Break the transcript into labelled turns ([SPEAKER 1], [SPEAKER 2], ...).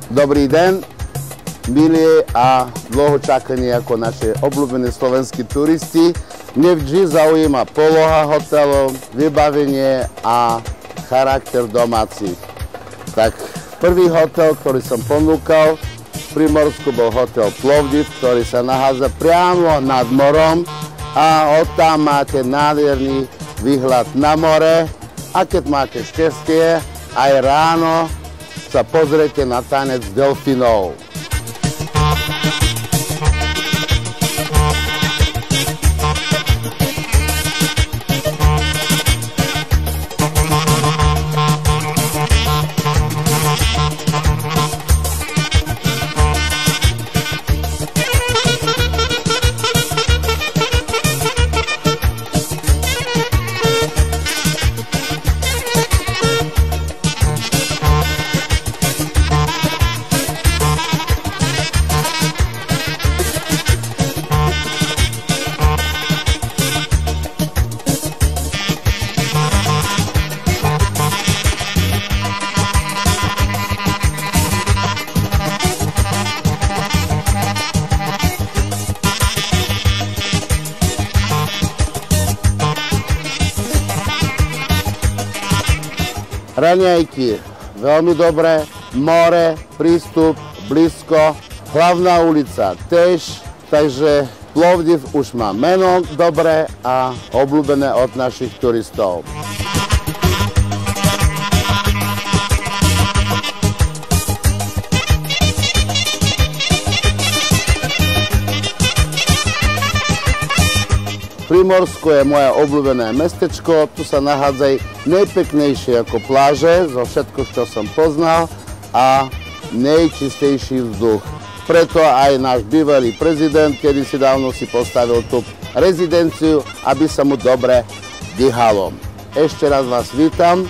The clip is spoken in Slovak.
[SPEAKER 1] Dobrý den, milí a dlho čakaní ako naši obľúbení slovenskí turisti. Mne vždy zaujíma poloha hotelu, vybavenie a charakter domácich. Tak prvý hotel, ktorý som ponúkal v Primorsku, bol hotel Plovdiv, ktorý sa nachádza priamo nad morom a odtam máte nádherný výhľad na more a keď máte šťastie, aj ráno sa pozrite na tanec delfínov. Raňajky, veľmi dobré, more, prístup, blízko, hlavná ulica tiež, takže Plovdiv už má meno dobré a obľúbené od našich turistov. Primorsko je moje obľúbené mestečko, tu sa nachádzajú najpeknejšie ako pláže, zo všetko, čo som poznal, a najčistejší vzduch. Preto aj náš bývalý prezident kedysi dávno si postavil tú rezidenciu, aby sa mu dobre dýchalo. Ešte raz vás vítam.